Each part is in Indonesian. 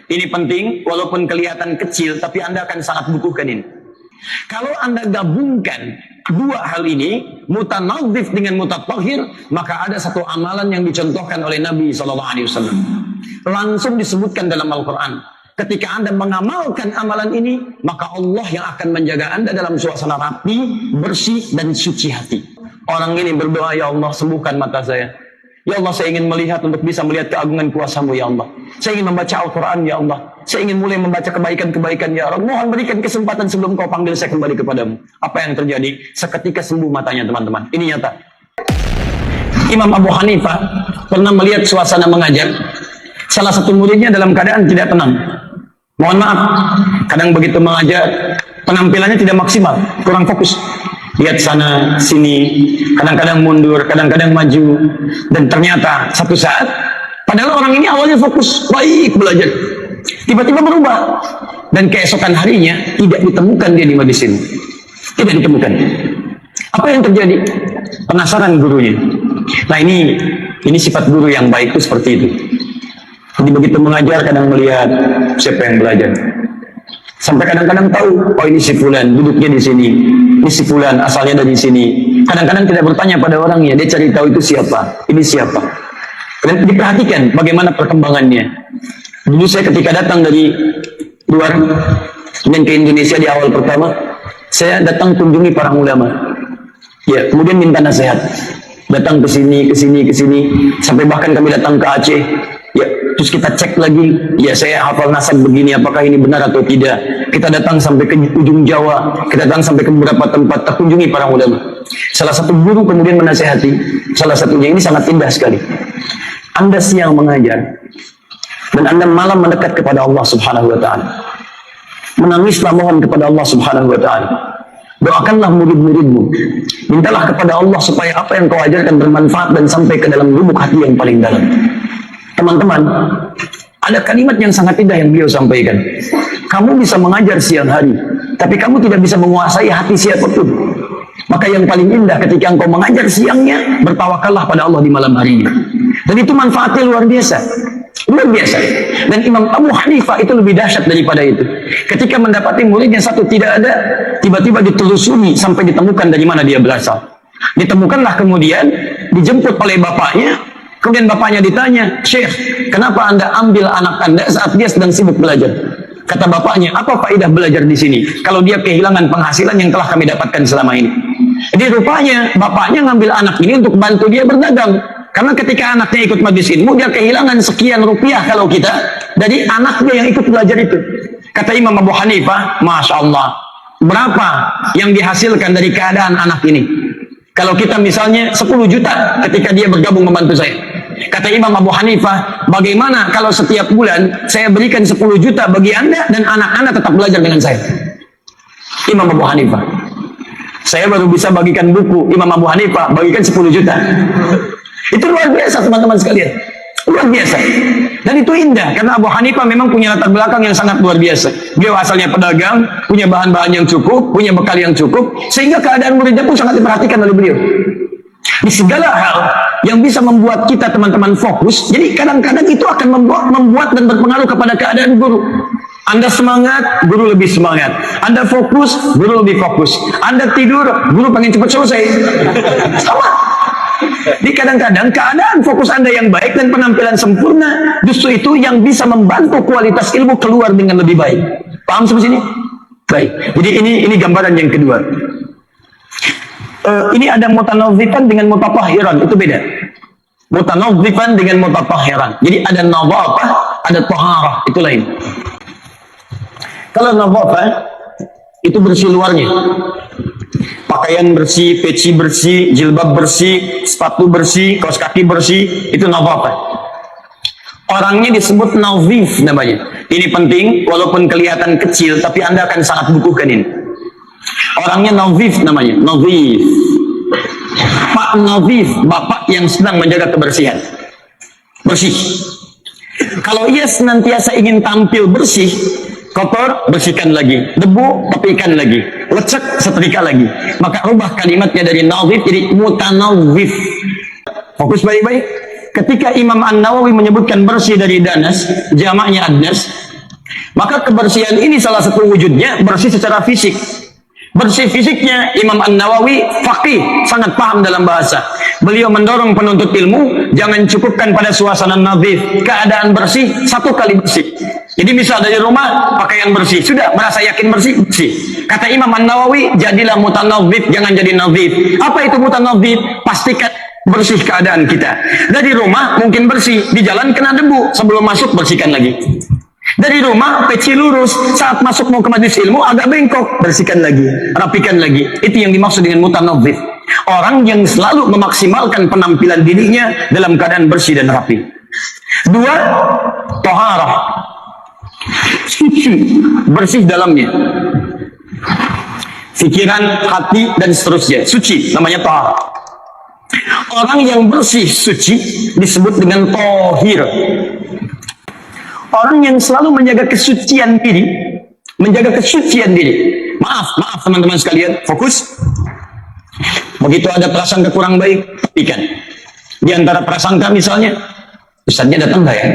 Ini penting, walaupun kelihatan kecil, tapi Anda akan sangat butuhkan ini. Kalau Anda gabungkan dua hal ini, mutanadzif dengan mutatahhir, maka ada satu amalan yang dicontohkan oleh Nabi SAW. Langsung disebutkan dalam Al-Quran. Ketika Anda mengamalkan amalan ini, maka Allah yang akan menjaga Anda dalam suasana rapi, bersih, dan suci hati. Orang ini berdoa, ya Allah, sembuhkan mata saya. Ya Allah, saya ingin melihat untuk bisa melihat keagungan kuasa-Mu, ya Allah. Saya ingin membaca Al-Quran, ya Allah. Saya ingin mulai membaca kebaikan-kebaikan, ya Allah. Mohon berikan kesempatan sebelum Kau panggil saya kembali kepadamu. Apa yang terjadi? Seketika sembuh matanya, teman-teman. Ini nyata. Imam Abu Hanifah pernah melihat suasana mengajar. Salah satu muridnya dalam keadaan tidak tenang. Mohon maaf, kadang begitu mengajar, penampilannya tidak maksimal, kurang fokus. Lihat sana, sini, kadang-kadang mundur, kadang-kadang maju. Dan ternyata satu saat, padahal orang ini awalnya fokus, baik belajar. Tiba-tiba berubah. Dan keesokan harinya, tidak ditemukan dia di majlis ini. Tidak ditemukan. Apa yang terjadi? Penasaran gurunya. Nah ini sifat guru yang baik itu seperti itu. Jadi begitu mengajar, kadang melihat siapa yang belajar. Sampai kadang-kadang tahu, oh ini si fulan, duduknya di sini. Ini si fulan, asalnya dari sini. Kadang-kadang tidak bertanya pada orangnya, dia cari tahu itu siapa, ini siapa. Dan diperhatikan bagaimana perkembangannya. Dulu saya ketika datang dari luar dan ke Indonesia di awal pertama, saya datang kunjungi para ulama. Ya, kemudian minta nasihat. Datang ke sini, sampai bahkan kami datang ke Aceh. Ya, terus kita cek lagi, ya saya hafal nasab begini, apakah ini benar atau tidak. Kita datang sampai ke ujung Jawa, kita datang sampai ke beberapa tempat, kita kunjungi para ulama. Salah satu guru kemudian menasihati, salah satunya ini sangat indah sekali. Anda siang mengajar, dan Anda malam mendekat kepada Allah Subhanahu wa Ta'ala. Menangislah mohon kepada Allah Subhanahu wa Ta'ala. Doakanlah murid-muridmu. Mintalah kepada Allah supaya apa yang kau ajarkan bermanfaat dan sampai ke dalam lubuk hati yang paling dalam. Teman-teman, ada kalimat yang sangat indah yang beliau sampaikan. Kamu bisa mengajar siang hari, tapi kamu tidak bisa menguasai hati siapapun. Maka yang paling indah ketika engkau mengajar siangnya, bertawakallah pada Allah di malam harinya. Dan itu manfaatnya luar biasa. Luar biasa. Dan Imam Abu Hanifah itu lebih dahsyat daripada itu. Ketika mendapati muridnya satu tidak ada, tiba-tiba ditelusuri sampai ditemukan dari mana dia berasal. Ditemukanlah kemudian, dijemput oleh bapaknya. Kemudian bapaknya ditanya, Syekh, kenapa Anda ambil anak Anda saat dia sedang sibuk belajar? Kata bapaknya, apa faedah belajar di sini? Kalau dia kehilangan penghasilan yang telah kami dapatkan selama ini. Jadi rupanya bapaknya ngambil anak ini untuk bantu dia berdagang. Karena ketika anaknya ikut majlis ilmu, dia kehilangan sekian rupiah kalau kita dari anaknya yang ikut belajar itu. Kata Imam Abu Hanifah, Masya Allah, berapa yang dihasilkan dari keadaan anak ini? Kalau kita misalnya 10 juta ketika dia bergabung membantu saya. Kata Imam Abu Hanifah, bagaimana kalau setiap bulan saya berikan 10 juta bagi Anda dan anak-anak tetap belajar dengan saya? Imam Abu Hanifah. Saya baru bisa bagikan buku, Imam Abu Hanifah bagikan 10 juta. Itu luar biasa teman-teman sekalian. Luar biasa. Dan itu indah karena Abu Hanifah memang punya latar belakang yang sangat luar biasa. Beliau asalnya pedagang, punya bahan-bahan yang cukup, punya bekal yang cukup, sehingga keadaan muridnya pun sangat diperhatikan oleh beliau. Di segala hal yang bisa membuat kita teman-teman fokus, jadi kadang-kadang itu akan membuat dan berpengaruh kepada keadaan guru. Anda semangat, guru lebih semangat. Anda fokus, guru lebih fokus. Anda tidur, guru pengen cepat selesai. Sama. Di kadang-kadang keadaan fokus Anda yang baik dan penampilan sempurna, justru itu yang bisa membantu kualitas ilmu keluar dengan lebih baik. Paham sampai sini? Baik. Jadi ini gambaran yang kedua. Ini ada mutanadzifan dengan mutatahhiran, itu beda. Mutanadzifan dengan mutatahhiran. Jadi ada nadhafah, ada taharah, itu lain. Kalau nadhafah itu bersih luarnya. Pakaian bersih, peci bersih, jilbab bersih, sepatu bersih, kaos kaki bersih, itu nadhafah. Orangnya disebut nazif namanya. Ini penting, walaupun kelihatan kecil, tapi Anda akan sangat butuhkan ini. Orangnya nazif namanya, nazif. Pak nazif, bapak yang sedang menjaga kebersihan. Bersih. Kalau ia senantiasa ingin tampil bersih, kotor, bersihkan lagi. Debu, tepikan lagi. Lecek, setrika lagi. Maka rubah kalimatnya dari nazif jadi mutanazif. Fokus baik-baik. Ketika Imam An-Nawawi menyebutkan bersih dari danas, jamaknya adnas, Maka kebersihan ini salah satu wujudnya bersih secara fisik. Bersih fisiknya, Imam An-Nawawi faqih, sangat paham dalam bahasa. Beliau mendorong penuntut ilmu jangan cukupkan pada suasana nadhif, keadaan bersih, satu kali bersih. Jadi misal dari rumah pakaian bersih, sudah merasa yakin bersih, bersih. Kata Imam An-Nawawi, jadilah mutanadhif, jangan jadi nadhif. Apa itu mutanadhif? Pastikan bersih keadaan kita. Dari rumah mungkin bersih, di jalan kena debu, sebelum masuk bersihkan lagi. Dari rumah peci lurus, saat masuk mau ke majelis ilmu agak bengkok, bersihkan lagi, rapikan lagi. Itu yang dimaksud dengan mutanadhif. Orang yang selalu memaksimalkan penampilan dirinya dalam keadaan bersih dan rapi. Dua, taharah, suci, bersih dalamnya, pikiran, hati, dan seterusnya, suci, namanya taharah. Orang yang bersih, suci disebut dengan tahir. Orang yang selalu menjaga kesucian diri, menjaga kesucian diri. Maaf teman-teman sekalian, fokus. Begitu ada prasangka kurang baik, tepikan. Di antara prasangka misalnya, ustadznya datang nggak ya?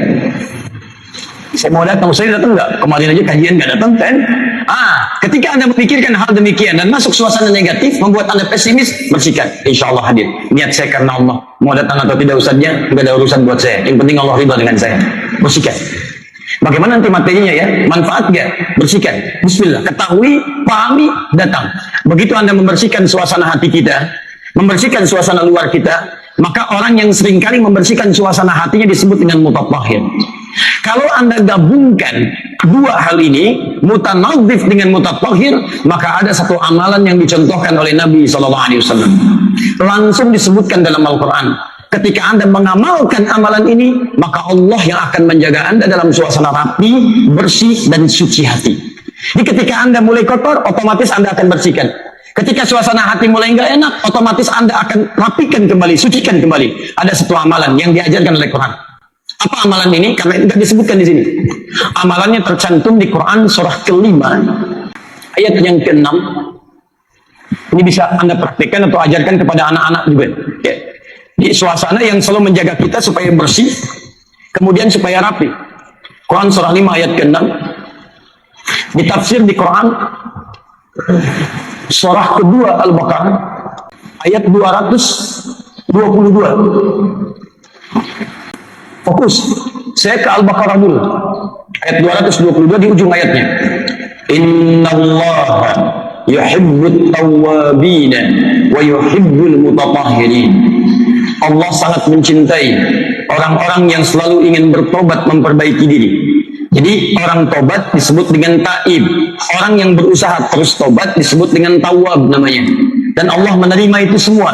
Saya mau datang, ustadznya datang nggak? Kemarin aja kajian nggak datang kan? Ketika Anda memikirkan hal demikian dan masuk suasana negatif, membuat Anda pesimis, bersihkan. Insya Allah hadir. Niat saya karena Allah. Mau datang atau tidak ustadznya, nggak ada urusan buat saya. Yang penting Allah ridha dengan saya. Bersihkan. Bagaimana nanti materinya ya? Manfaat gak? Bersihkan. Bismillah. Ketahui, pahami, datang. Begitu Anda membersihkan suasana hati kita, membersihkan suasana luar kita, maka orang yang seringkali membersihkan suasana hatinya disebut dengan mutatahhir. Kalau Anda gabungkan dua hal ini, mutanadhif dengan mutatahhir, maka ada satu amalan yang dicontohkan oleh Nabi SAW. Langsung disebutkan dalam Al-Quran. Ketika Anda mengamalkan amalan ini, maka Allah yang akan menjaga Anda dalam suasana rapi, bersih, dan suci hati. Jadi ketika Anda mulai kotor, otomatis Anda akan bersihkan. Ketika suasana hati mulai nggak enak, otomatis Anda akan rapikan kembali, sucikan kembali. Ada satu amalan yang diajarkan oleh Quran. Apa amalan ini? Karena tidak disebutkan di sini. Amalannya tercantum di Quran surah ke-5, ayat yang ke-6. Ini bisa Anda praktikkan atau ajarkan kepada anak-anak juga. Ya. Di suasana yang selalu menjaga kita supaya bersih, kemudian supaya rapi. Quran surah 5 ayat ke-6. Ditafsir di Quran surah kedua Al-Baqarah ayat 222. Fokus. Saya ke Al-Baqarah dulu. Ayat 222 di ujung ayatnya. Innallaha yuhibbut tawwabin wa yuhibbul mutatahhirin. Allah sangat mencintai orang-orang yang selalu ingin bertobat, memperbaiki diri. Jadi orang tobat disebut dengan taib. Orang yang berusaha terus tobat disebut dengan tawwab namanya. Dan Allah menerima itu semua.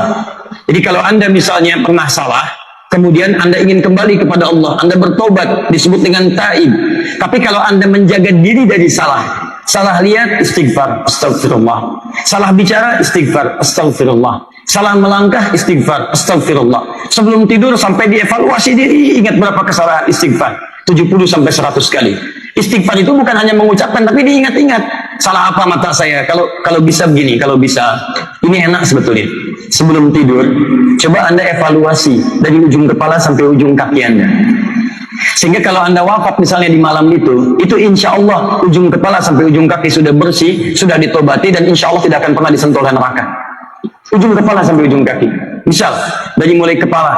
Jadi kalau Anda misalnya pernah salah, kemudian Anda ingin kembali kepada Allah, Anda bertobat, disebut dengan taib. Tapi kalau Anda menjaga diri dari salah lihat, istighfar, astagfirullah. Salah bicara, istighfar, astagfirullah. Salah melangkah, istighfar, astagfirullah. Sebelum tidur sampai dievaluasi diri, ingat berapa kesalahan, istighfar 70-100 kali. Istighfar itu bukan hanya mengucapkan, tapi diingat-ingat. Salah apa mata saya? Kalau bisa begini, kalau bisa ini enak sebetulnya. Sebelum tidur, coba Anda evaluasi dari ujung kepala sampai ujung kaki Anda. Sehingga kalau Anda wafat misalnya di malam itu insya Allah ujung kepala sampai ujung kaki sudah bersih, sudah ditobati, dan insya Allah tidak akan pernah disentuh oleh neraka. Ujung kepala sampai ujung kaki. Misal, dari mulai kepala,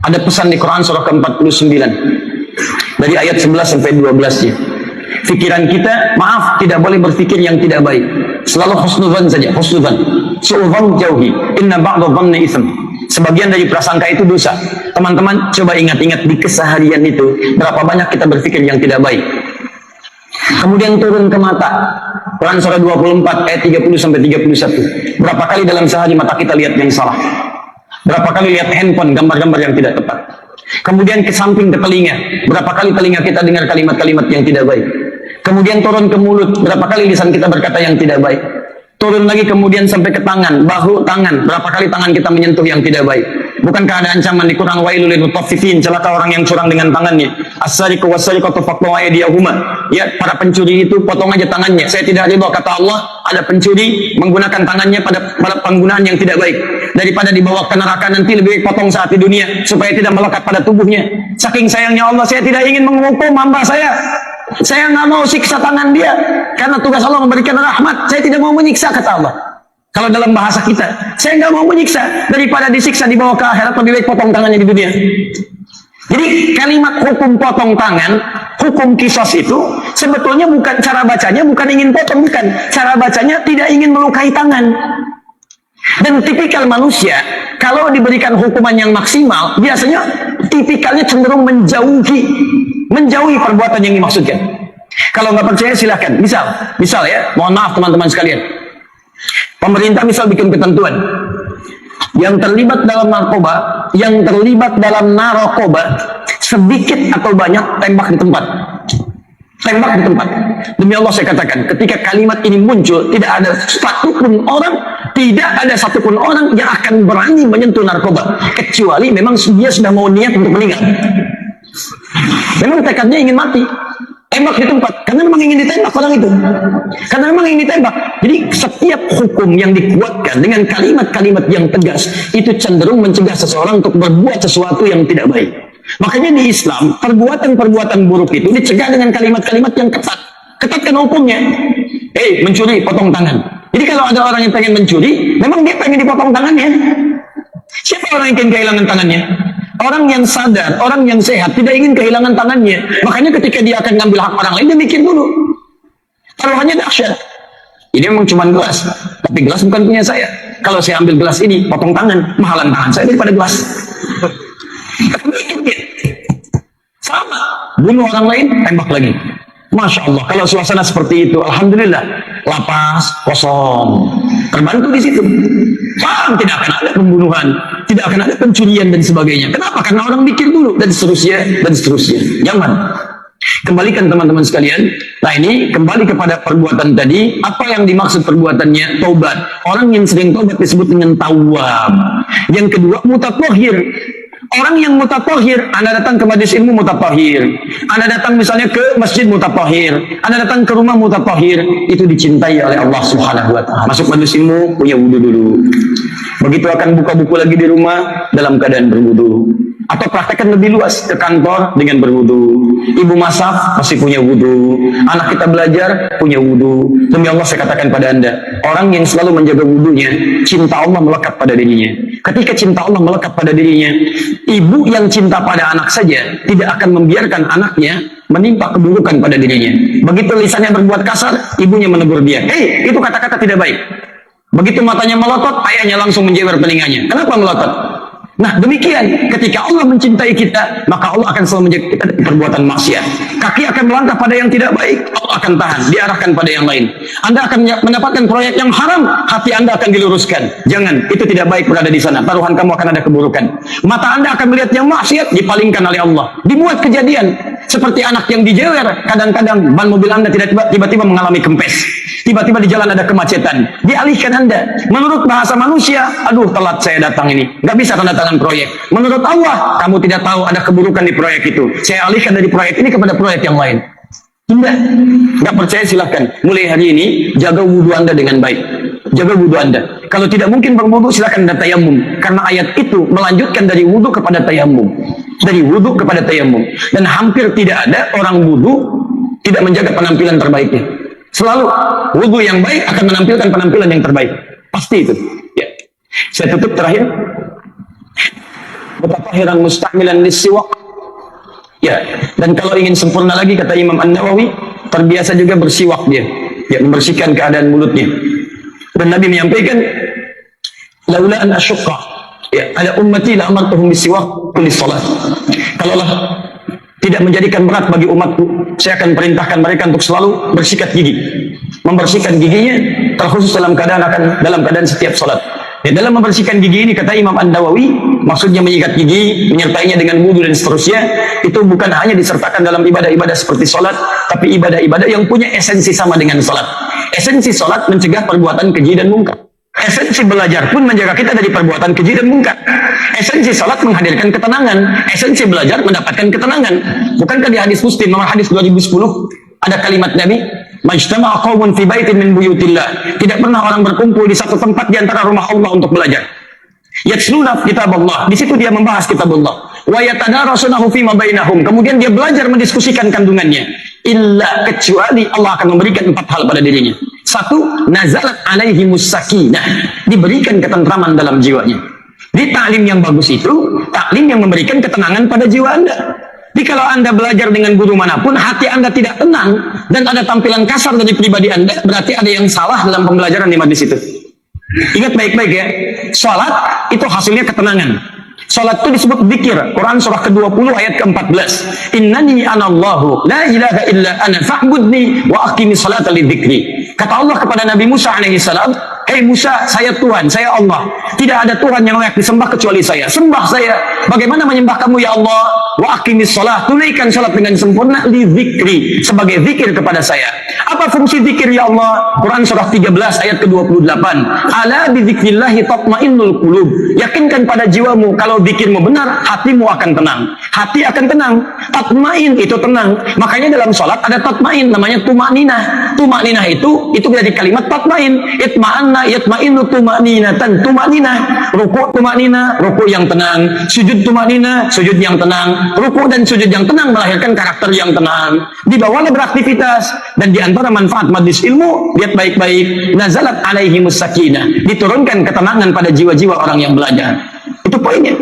ada pesan di Quran surah ke-49. Dari ayat 11 sampai 12-nya. Pikiran kita, maaf, tidak boleh berpikir yang tidak baik. Selalu husnudzan saja, husnudzan. Su'udzan jauhi. Inna ba'da dhanni itsm. Sebagian dari prasangka itu dosa. Teman-teman, coba ingat-ingat di keseharian itu, berapa banyak kita berpikir yang tidak baik. Kemudian turun ke mata. Quran surah 24 ayat 30 sampai 31. Berapa kali dalam sehari mata kita lihat yang salah? Berapa kali lihat handphone, gambar-gambar yang tidak tepat? Kemudian ke samping ke telinga. Berapa kali telinga kita dengar kalimat-kalimat yang tidak baik? Kemudian turun ke mulut. Berapa kali lisan kita berkata yang tidak baik? Turun lagi kemudian sampai ke tangan, bahu, tangan. Berapa kali tangan kita menyentuh yang tidak baik? Bukankah ada ancaman di Quran, wailul lil mutaffifin, celaka orang yang curang dengan tangannya. As-sariqu was-sariqatu faqtu aydiyahuma. Ya, para pencuri itu potong aja tangannya. Saya tidak ridha, kata Allah, ada pencuri menggunakan tangannya pada penggunaan yang tidak baik. Daripada dibawa ke neraka nanti lebih baik potong saat di dunia supaya tidak melekat pada tubuhnya. Saking sayangnya Allah, saya tidak ingin menghukum hamba saya. Saya nggak mau siksa tangan dia, karena tugas Allah memberikan rahmat. Saya tidak mau menyiksa, kata Allah. Kalau dalam bahasa kita, saya nggak mau menyiksa, daripada disiksa dibawa ke akhirat, lebih baik potong tangannya di dunia. Jadi kalimat hukum potong tangan, hukum kisos itu sebetulnya bukan, cara bacanya bukan ingin potong, bukan. Cara bacanya tidak ingin melukai tangan. Dan tipikal manusia, kalau diberikan hukuman yang maksimal, biasanya tipikalnya cenderung menjauhi perbuatan yang dimaksudkan. Kalau nggak percaya silahkan. Misal ya, mohon maaf teman-teman sekalian. Pemerintah misal bikin ketentuan, yang terlibat dalam narkoba, sedikit atau banyak tembak di tempat. Demi Allah saya katakan, ketika kalimat ini muncul, tidak ada satupun orang yang akan berani menyentuh narkoba, kecuali memang dia sudah mau niat untuk meninggal. Memang tekadnya ingin mati. Tembak di tempat, karena memang ingin ditembak orang itu. Karena memang ingin ditembak. Jadi setiap hukum yang dikuatkan dengan kalimat-kalimat yang tegas, itu cenderung mencegah seseorang untuk berbuat sesuatu yang tidak baik. Makanya di Islam, perbuatan-perbuatan buruk itu dicegah dengan kalimat-kalimat yang ketat. Ketatkan hukumnya. Mencuri, potong tangan. Jadi kalau ada orang yang pengen mencuri, memang dia pengen dipotong tangannya. Siapa orang yang ingin kehilangan tangannya? Orang yang sadar, orang yang sehat, tidak ingin kehilangan tangannya. Makanya ketika dia akan ngambil hak orang lain, dia mikir dulu. Taruhannya dahsyat. Ini memang cuma gelas, tapi gelas bukan punya saya. Kalau saya ambil gelas ini, potong tangan, mahalan tangan saya daripada gelas. Sama, bunuh orang lain, tembak lagi. Masya Allah, kalau suasana seperti itu, alhamdulillah, lapas, kosong, terbantu di situ. Tidak akan ada pembunuhan, tidak akan ada pencurian dan sebagainya. Kenapa? Karena orang mikir dulu dan seterusnya dan seterusnya. Jangan. Kembalikan teman-teman sekalian. Nah ini kembali kepada perbuatan tadi. Apa yang dimaksud perbuatannya? Taubat. Orang yang sering taubat disebut dengan tawwab. Yang kedua, mutatahhir. Orang yang mutatahhir, Anda datang ke majelis ilmu mutatahhir, Anda datang misalnya ke masjid mutatahhir, Anda datang ke rumah mutatahhir, itu dicintai oleh Allah Subhanahu wa taala. Masuk majelis ilmu punya wudu dulu. Begitu akan buka buku lagi di rumah dalam keadaan berwudu. Atau praktekkan lebih luas, ke kantor dengan berwudu. Ibu masak masih punya wudu. Anak kita belajar punya wudu. Demi Allah saya katakan pada Anda, orang yang selalu menjaga wudunya, cinta Allah melekat pada dirinya. Ketika cinta Allah melekat pada dirinya, ibu yang cinta pada anak saja tidak akan membiarkan anaknya menimpa keburukan pada dirinya. Begitu lisannya berbuat kasar, ibunya menegur dia. Itu kata-kata tidak baik. Begitu matanya melotot, ayahnya langsung menjewer telinganya. Kenapa melotot? Nah demikian, ketika Allah mencintai kita, maka Allah akan selalu menjaga kita dari perbuatan maksiat. Kaki akan melangkah pada yang tidak baik, Allah akan tahan, diarahkan pada yang lain. Anda akan mendapatkan proyek yang haram, hati Anda akan diluruskan. Jangan, itu tidak baik berada di sana. Taruhan kamu akan ada keburukan. Mata Anda akan melihat yang maksiat, dipalingkan oleh Allah. Dibuat kejadian seperti anak yang dijewer. Kadang-kadang ban mobil Anda tiba-tiba mengalami kempes. Tiba-tiba di jalan ada kemacetan, dialihkan Anda. Menurut bahasa manusia, aduh telat saya datang ini, nggak bisa tanda tangan proyek. Menurut Allah, kamu tidak tahu ada keburukan di proyek itu, saya alihkan dari proyek ini kepada proyek yang lain. Nggak percaya silahkan. Mulai hari ini jaga wudhu Anda dengan baik. Jaga wudhu Anda. Kalau tidak mungkin berwudhu, silahkan Anda tayamum. Karena ayat itu melanjutkan dari wudhu kepada tayamum. Dari wudhu kepada tayamum. Dan hampir tidak ada orang wudhu tidak menjaga penampilan terbaiknya. Selalu wudhu yang baik akan menampilkan penampilan yang terbaik. Pasti itu. Ya. Saya tutup terakhir. Mutatahhiran musta'milan lis-siwak. Ya. Dan kalau ingin sempurna lagi, kata Imam An-Nawawi, terbiasa juga bersiwak dia. Ya, membersihkan keadaan mulutnya. Dan Nabi menyampaikan, laula an asyqa ya ala ummati la amartuhum bisiwak kulli salat. Kalaulah tidak menjadikan berat bagi umatku, saya akan perintahkan mereka untuk selalu bersikat gigi, membersihkan giginya, terkhusus dalam keadaan setiap salat. Ya, dalam membersihkan gigi ini, kata Imam An-Nawawi, maksudnya menyikat gigi, menyertainya dengan wudu dan seterusnya, itu bukan hanya disertakan dalam ibadah-ibadah seperti salat, tapi ibadah-ibadah yang punya esensi sama dengan salat. Esensi salat mencegah perbuatan keji dan mungkar. Esensi belajar pun menjaga kita dari perbuatan keji dan mungkar. Esensi salat menghadirkan ketenangan. Esensi belajar mendapatkan ketenangan. Bukankah di hadis Muslim nomor hadis 2010 ada kalimat Nabi, majtama'a qaumun fi baitin min buyutillah. Tidak pernah orang berkumpul di satu tempat di antara rumah Allah untuk belajar. Yatsluna kitab Allah. Di situ dia membahas kitab Allah. Wa yatadarasunahu fima bainahum. Kemudian dia belajar mendiskusikan kandungannya. illa kecuali Allah akan memberikan 4 hal pada dirinya. 1, nazalat alaihimus sakinah, diberikan ketentraman dalam jiwanya. Di taklim yang bagus itu taklim yang memberikan ketenangan pada jiwa Anda. Jadi kalau Anda belajar dengan guru manapun, hati Anda tidak tenang dan ada tampilan kasar dari pribadi Anda, berarti ada yang salah dalam pembelajaran di majlis itu. Ingat baik-baik ya, salat itu hasilnya ketenangan. Salat itu disebut zikir. Quran surah ke-20 ayat ke-14. Innani anallahu la ilaha illa ana fa'budni wa aqimis salata lidzikri. Kata Allah kepada Nabi Musa alaihi salam, "Hei Musa, saya Tuhan, saya Allah. Tidak ada Tuhan yang layak disembah kecuali saya. Sembah saya. Bagaimana menyembah kamu ya Allah? Wa aqimis salat, tunaikan salat dengan sempurna lidzikri, sebagai zikir kepada saya." Apa fungsi zikir ya Allah? Quran surah 13 ayat ke-28. Ala bidzikrillahi tatmainnul qulub. Yakinkan pada jiwamu kalau zikirmu benar, hatimu akan tenang. Hati akan tenang. Tatmain itu tenang. Makanya dalam salat ada tatmain, namanya tumakninah. Tumakninah itu dari kalimat tatmain. Itma'anna yatma'innu tumakninatan. Tumakninah, ruku' tumakninah, ruku' yang tenang. Sujud tumakninah, sujud yang tenang. Ruku' dan sujud yang tenang melahirkan karakter yang tenang. Dibawalah beraktivitas, dan di antara manfaat majlis ilmu, lihat baik-baik, nazalat alaihimus sakinah, diturunkan ketenangan pada jiwa-jiwa orang yang belajar. Itu poinnya.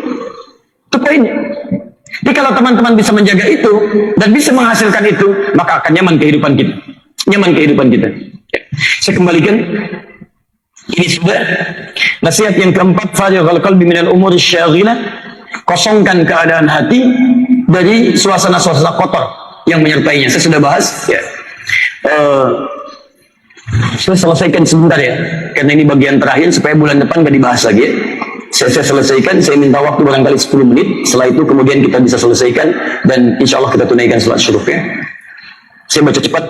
Itu poinnya. Jadi kalau teman-teman bisa menjaga itu dan bisa menghasilkan itu, maka akan nyaman kehidupan kita. Nyaman kehidupan kita. Ya. Saya kembalikan. Ini sudah nasihat yang keempat, farighal qalbi minal umuri syaghilah, kosongkan keadaan hati dari suasana-suasana kotor yang menyertainya. Saya sudah bahas ya. Saya selesaikan sebentar ya, karena ini bagian terakhir supaya bulan depan gak dibahas lagi ya. Saya selesaikan, saya minta waktu barangkali 10 menit, setelah itu kemudian kita bisa selesaikan dan insya Allah kita tunaikan salat syuruknya. Saya baca cepat.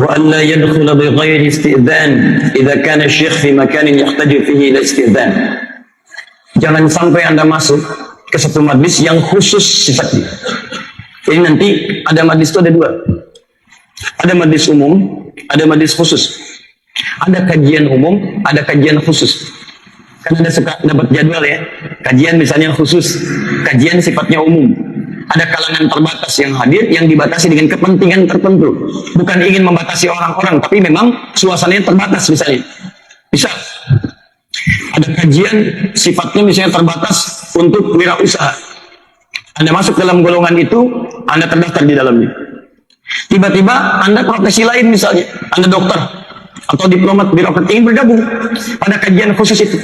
Wa an la yadkhula bi ghairi isti'dzan idza kana syekh fi makanin yahtaju fihi ila isti'dzan. Jangan sampai Anda masuk ke satu majlis yang khusus sifatnya. Jadi nanti ada majlis itu ada 2. Ada majlis umum, ada majlis khusus. Ada kajian umum, ada kajian khusus. Kan Anda suka dapat jadwal ya. Kajian misalnya khusus, kajian sifatnya umum. Ada kalangan terbatas yang hadir, yang dibatasi dengan kepentingan tertentu. Bukan ingin membatasi orang-orang, tapi memang suasananya terbatas misalnya. Bisa. Ada kajian sifatnya misalnya terbatas untuk wirausaha. Anda masuk dalam golongan itu, Anda terdaftar di dalamnya. Tiba-tiba Anda profesi lain misalnya, Anda dokter atau diplomat birokrat ingin bergabung pada kajian khusus itu,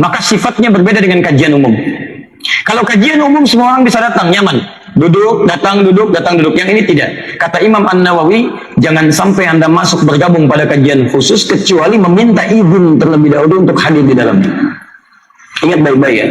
maka sifatnya berbeda dengan kajian umum. Kalau kajian umum semua orang bisa datang, nyaman, duduk, datang, duduk, datang, duduk. Yang ini tidak. Kata Imam An-Nawawi, jangan sampai Anda masuk bergabung pada kajian khusus kecuali meminta izin terlebih dahulu untuk hadir di dalamnya. Ingat baik-baik ya.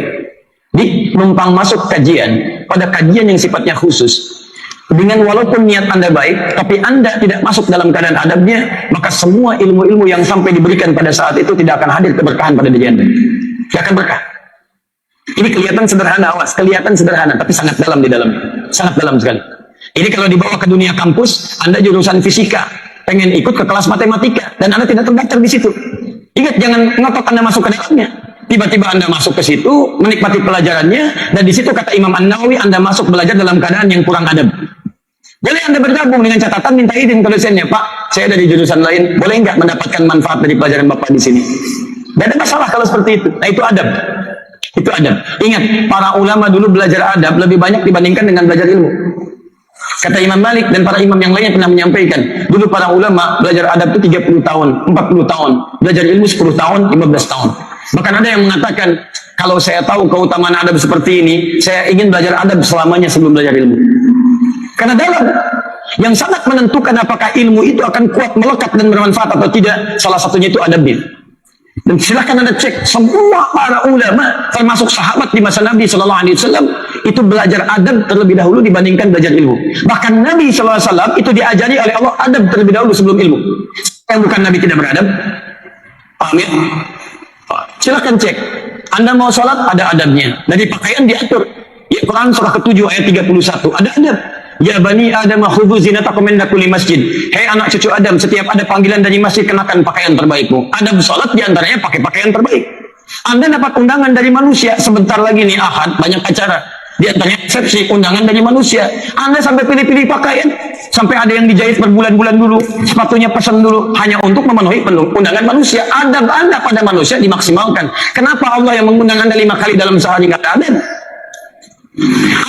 Di numpang masuk kajian pada kajian yang sifatnya khusus, dengan walaupun niat Anda baik, tapi Anda tidak masuk dalam keadaan adabnya, maka semua ilmu-ilmu yang sampai diberikan pada saat itu tidak akan hadir keberkahan pada diri Anda. Tidak akan berkah. Ini kelihatan sederhana, awas, kelihatan sederhana, tapi sangat dalam di dalamnya. Sangat dalam sekali. Ini kalau dibawa ke dunia kampus, Anda jurusan fisika, pengen ikut ke kelas matematika, dan Anda tidak terdaftar di situ. Ingat, jangan ngotot Anda masuk ke dalamnya. Tiba-tiba Anda masuk ke situ, menikmati pelajarannya, dan di situ kata Imam An-Nawawi, Anda masuk belajar dalam keadaan yang kurang adab. Boleh Anda bergabung dengan catatan minta izin ke dosennya, Pak, saya dari jurusan lain, boleh nggak mendapatkan manfaat dari pelajaran Bapak di sini? Tidak ada masalah kalau seperti itu. Nah, itu adab. Itu adab. Ingat, para ulama dulu belajar adab lebih banyak dibandingkan dengan belajar ilmu. Kata Imam Malik dan para imam yang lainnya pernah menyampaikan, dulu para ulama belajar adab itu 30 tahun, 40 tahun, belajar ilmu 10 tahun, 15 tahun. Bahkan ada yang mengatakan, kalau saya tahu keutamaan adab seperti ini, saya ingin belajar adab selamanya sebelum belajar ilmu. Karena dalam yang sangat menentukan apakah ilmu itu akan kuat, melekat dan bermanfaat atau tidak, salah satunya itu adabnya. Dan silahkan Anda cek, semua para ulama termasuk sahabat di masa Nabi SAW itu belajar adab terlebih dahulu dibandingkan belajar ilmu. Bahkan Nabi SAW itu diajari oleh Allah adab terlebih dahulu sebelum ilmu. Yang bukan Nabi tidak beradab, paham ya? Silahkan cek. Anda mau sholat, ada adabnya. Dari pakaian diatur. Ya, Quran surah ke-7 ayat 31 ada adab. Ya bani Adam khudhu zinatakum inda kulli masjid. Hei anak cucu Adam, setiap ada panggilan dari masjid kenakan pakaian terbaikmu. Adab salat diantaranya pakai pakaian terbaik. Anda dapat undangan dari manusia, sebentar lagi nih Ahad banyak acara. Di antaranya resepsi, undangan dari manusia. Anda sampai pilih-pilih pakaian, sampai ada yang dijahit berbulan-bulan dulu, sepatunya pesan dulu, hanya untuk memenuhi undangan manusia. Adab Anda pada manusia dimaksimalkan. Kenapa Allah yang mengundang Anda 5 kali dalam sehari nggak ada adab?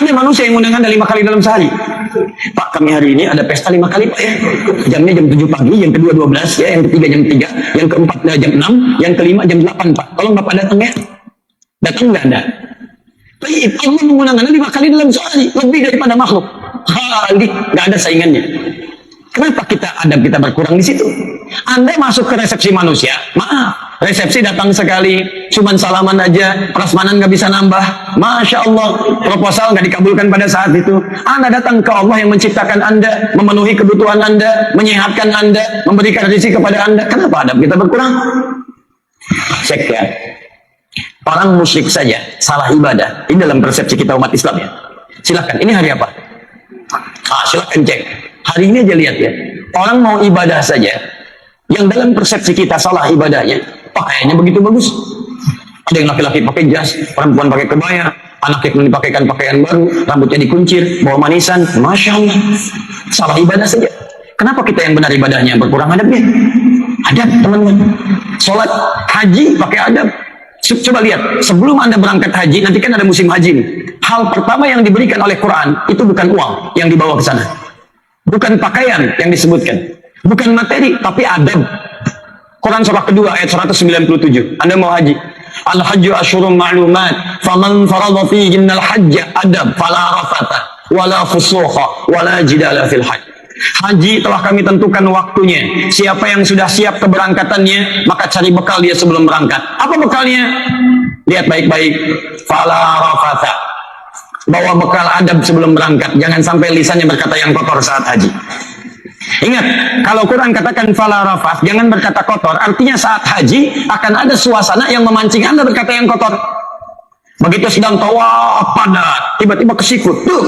Ada manusia yang mengundang Anda 5 kali dalam sehari. Pak, kami hari ini ada pesta 5 kali Pak ya. Jamnya jam 7 pagi, yang kedua 12 ya, yang ketiga jam 3, yang keempat jam 6, yang kelima jam 8 Pak. Tolong Bapak datang ya. Datang nggak ada. Baik, Allah mengundang Anda 5 kali dalam sehari, lebih daripada makhluk. Kali, nggak ada saingannya. Kenapa adab kita berkurang di situ? Anda masuk ke resepsi manusia, maaf, resepsi datang sekali, cuman salaman aja, prasmanan nggak bisa nambah. Masya Allah, proposal nggak dikabulkan pada saat itu. Anda datang ke Allah yang menciptakan Anda, memenuhi kebutuhan Anda, menyehatkan Anda, memberikan rezeki kepada Anda. Kenapa adab kita berkurang? Sekian. Orang musyrik saja salah ibadah. Ini dalam persepsi kita umat Islam ya. Silakan. Ini hari apa? Silakan cek. Hari ini aja lihat ya. Orang mau ibadah saja, yang dalam persepsi kita salah ibadahnya, pakaiannya begitu bagus. Ada yang laki-laki pakai jas, perempuan pakai kebaya, anaknya kemudian dipakaikan pakaian baru, rambutnya dikuncir, bawa manisan. Masya Allah. Salah ibadah saja. Kenapa kita yang benar ibadahnya berkurang adabnya? Adab teman-teman. Sholat, haji pakai adab. Coba lihat, sebelum Anda berangkat haji, nanti kan ada musim haji nih. Hal pertama yang diberikan oleh Quran, itu bukan uang yang dibawa ke sana. Bukan pakaian yang disebutkan. Bukan materi, tapi adab. Quran surah kedua ayat 197. Anda mau haji. Al-hajju asyurun ma'lumat. Faman faradha fihinnal hajja adab. Fala rafata. Wala fusuha. Wala jidala fil hajj. Haji telah kami tentukan waktunya. Siapa yang sudah siap keberangkatannya, maka cari bekal dia sebelum berangkat. Apa bekalnya? Lihat baik-baik. Fala rafata. Bawa bekal adab sebelum berangkat. Jangan sampai lisannya berkata yang kotor saat haji. Ingat, kalau Quran katakan fala rafat, jangan berkata kotor. Artinya saat haji akan ada suasana yang memancing Anda berkata yang kotor. Begitu sedang tawaf padat, tiba-tiba kesikut. Tuh,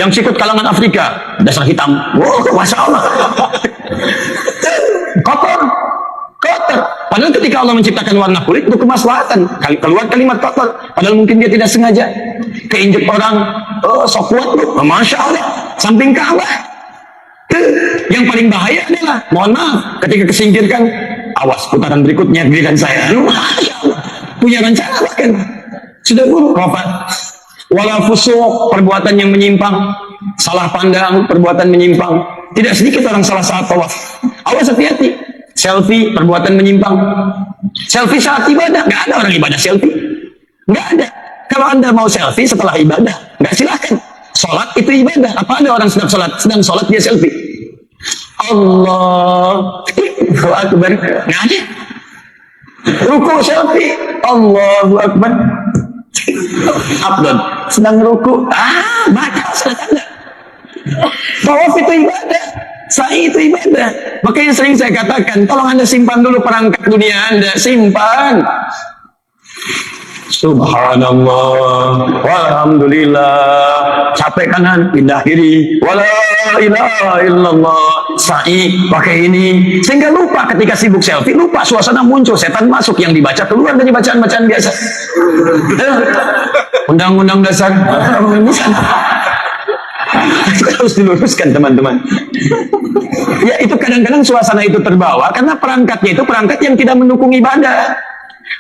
yang sikut kalangan Afrika, dasar hitam. Wow, Masya Allah. Kotor. Kotor. Padahal ketika Allah menciptakan warna kulit untuk kemaslahatan. Keluar kalimat kotor. Padahal mungkin dia tidak sengaja. Keinjek orang, sok kuat. Masya Allah. Samping Ka'bah. Yang paling bahaya adalah, mohon maaf, ketika kesingkirkan, awas putaran berikutnya giliran saya. Masya Allah. Punya rencana bahkan. Sudah buruk, Rafat. Wala fusuq, perbuatan yang menyimpang. Salah pandang, perbuatan menyimpang. Tidak sedikit orang salah saat tawaf. Awas, hati-hati. Selfie, perbuatan menyimpang. Selfie saat ibadah, nggak ada orang ibadah selfie. Nggak ada. Kalau Anda mau selfie setelah ibadah, nggak silakan. Sholat itu ibadah. Apa ada orang sedang sholat dia selfie? Allahu Akbar. Nggak ada. Ruku selfie. Allahu Akbar. Abdul sedang ruku. Baca salat Anda. Tawaf itu ibadah. Sa'i itu ibadah. Makanya sering saya katakan, tolong Anda simpan dulu perangkat dunia Anda. Simpan. Subhanallah, walhamdulillah. Capek kanan, pindah kiri. Wala ilaha illallah. Sa'i pakai ini, sehingga lupa ketika sibuk selfie, lupa suasana muncul, setan masuk, yang dibaca keluar dari bacaan-bacaan biasa. Undang-undang dasar itu harus diluruskan teman-teman. Ya, itu kadang-kadang suasana itu terbawa karena perangkatnya itu perangkat yang tidak mendukung ibadah.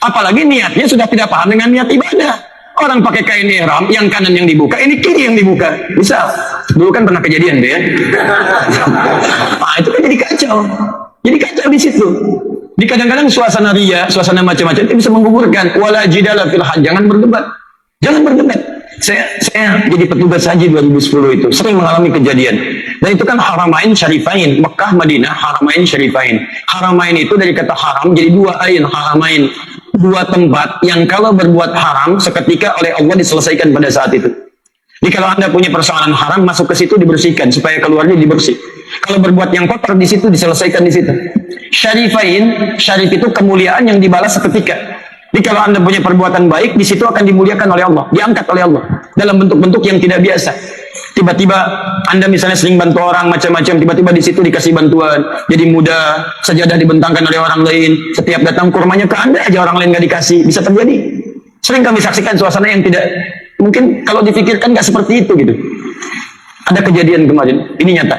Apalagi niatnya sudah tidak paham dengan niat ibadah. Orang pakai kain ihram, yang kanan yang dibuka, ini kiri yang dibuka. Misal, dulu kan pernah kejadian tuh ya. Itu kan jadi kacau. Jadi kacau di situ. Di kadang-kadang suasana ria, suasana macam-macam itu bisa menggugurkan. Wala jidala fil hajj, jangan berdebat. Jangan berdebat. Saya jadi petugas haji 2010 itu sering mengalami kejadian. Dan itu kan haramain syarifain, Mekah, Madinah, haramain syarifain. Haramain itu dari kata haram jadi dua ain, haramain. Dua tempat yang kalau berbuat haram seketika oleh Allah diselesaikan pada saat itu. Jadi kalau Anda punya persoalan haram, masuk ke situ dibersihkan supaya keluarnya dibersih. Kalau berbuat yang kotor di situ diselesaikan di situ. Syarifain, syarif itu kemuliaan yang dibalas seketika. Jadi kalau Anda punya perbuatan baik, di situ akan dimuliakan oleh Allah, diangkat oleh Allah dalam bentuk-bentuk yang tidak biasa. Tiba-tiba Anda misalnya sering bantu orang macam-macam, tiba-tiba di situ dikasih bantuan, jadi mudah, sajadah dibentangkan oleh orang lain, setiap datang kurmanya ke Anda aja orang lain nggak dikasih, bisa terjadi. Sering kami saksikan suasana yang tidak Mungkin kalau dipikirkan nggak seperti itu gitu. Ada kejadian kemarin, ini nyata.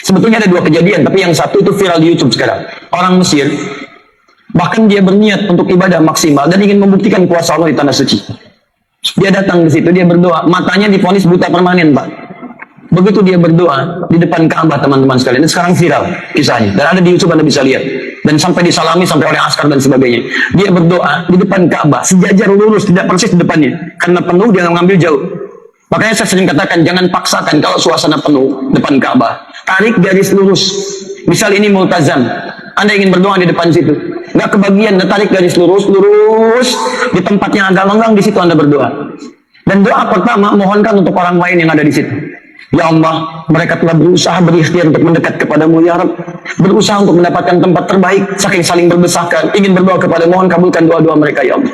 Sebetulnya ada dua kejadian, tapi yang satu itu viral di YouTube sekarang. Orang Mesir, bahkan dia berniat untuk ibadah maksimal dan ingin membuktikan kuasa Allah di tanah suci. Dia datang ke situ, dia berdoa, matanya divonis buta permanen, Pak. Begitu dia berdoa di depan Ka'bah, teman-teman sekalian, ini sekarang viral kisahnya, dan ada di YouTube, Anda bisa lihat. Dan sampai disalami sampai oleh askar dan sebagainya. Dia berdoa di depan Ka'bah, sejajar lurus, tidak persis di depannya, karena penuh dia ngambil jauh. Makanya saya sering katakan, jangan paksakan kalau suasana penuh depan Ka'bah. Tarik garis lurus. Misal ini multazam, Anda ingin berdoa di depan situ, nggak kebagian, tarik garis lurus, lurus di tempat yang agak lenggang, di situ Anda berdoa. Dan doa pertama, mohonkan untuk orang lain yang ada di situ. Ya Allah, mereka telah berusaha berikhtiar untuk mendekat kepadamu, ya Rabb. Berusaha untuk mendapatkan tempat terbaik, saking saling berdesakan, ingin berdoa kepada, mohon kabulkan doa-doa mereka, ya Allah.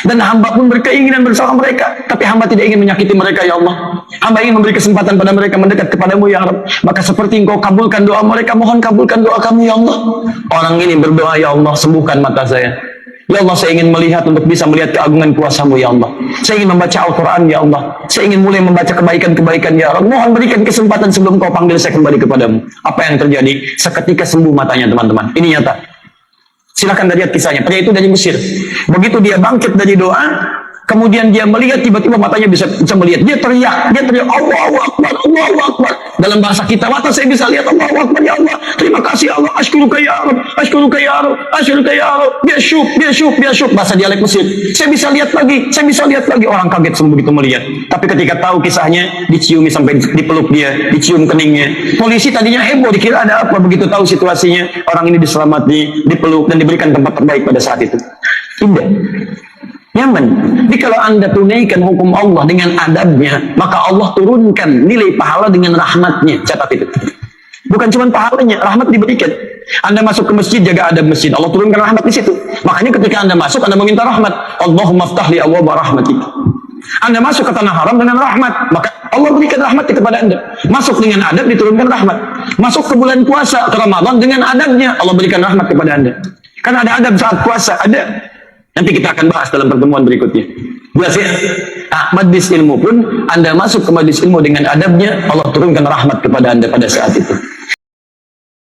Dan hamba pun berkeinginan bersama mereka, tapi hamba tidak ingin menyakiti mereka, ya Allah. Hamba ingin memberi kesempatan pada mereka mendekat kepadamu, ya Rabb. Maka seperti engkau kabulkan doa mereka, mohon kabulkan doa kami, ya Allah. Orang ini berdoa, ya Allah, sembuhkan mata saya. Ya Allah, saya ingin melihat untuk bisa melihat keagungan kuasa-Mu, ya Allah. Saya ingin membaca Al-Quran, ya Allah. Saya ingin mulai membaca kebaikan-kebaikan, ya Allah. Mohon berikan kesempatan sebelum Kau panggil saya kembali kepadamu. Apa yang terjadi? Seketika sembuh matanya, teman-teman. Ini nyata. Silahkan lihat kisahnya. Pria itu dari Mesir. Begitu dia bangkit dari doa, kemudian dia melihat, tiba-tiba matanya bisa melihat. Dia teriak, Allahu Akbar, Allahu Akbar. Dalam bahasa kita, mata saya bisa lihat, Allahu Akbar, ya Allah. Terima kasih Allah, asykuruka ya Rabb, asykuruka ya Rabb, asykuruka ya Rabb. Dia syuk. Bahasa dialek Mesir. Saya bisa lihat lagi. Orang kaget semua begitu melihat. Tapi ketika tahu kisahnya, diciumi sampai dipeluk dia, dicium keningnya. Polisi tadinya heboh, dikira ada apa. Begitu tahu situasinya, orang ini diselamati, dipeluk, dan diberikan tempat terbaik pada saat itu. Indah, nyaman. Jadi kalau Anda tunaikan hukum Allah dengan adabnya, maka Allah turunkan nilai pahala dengan rahmatnya. Catat itu. Bukan cuma pahalanya, rahmat diberikan. Anda masuk ke masjid, jaga adab masjid, Allah turunkan rahmat di situ. Makanya ketika Anda masuk, Anda meminta rahmat. Allahumma ftahli abwaaba rahmatik. Anda masuk ke tanah haram dengan rahmat, maka Allah berikan rahmat kepada Anda. Masuk dengan adab, diturunkan rahmat. Masuk ke bulan puasa, ke Ramadan, dengan adabnya, Allah berikan rahmat kepada Anda. Karena ada adab saat puasa, ada. Nanti kita akan bahas dalam pertemuan berikutnya. Jelas ya? Majlis ilmu pun, Anda masuk ke majlis ilmu dengan adabnya, Allah turunkan rahmat kepada Anda pada saat itu.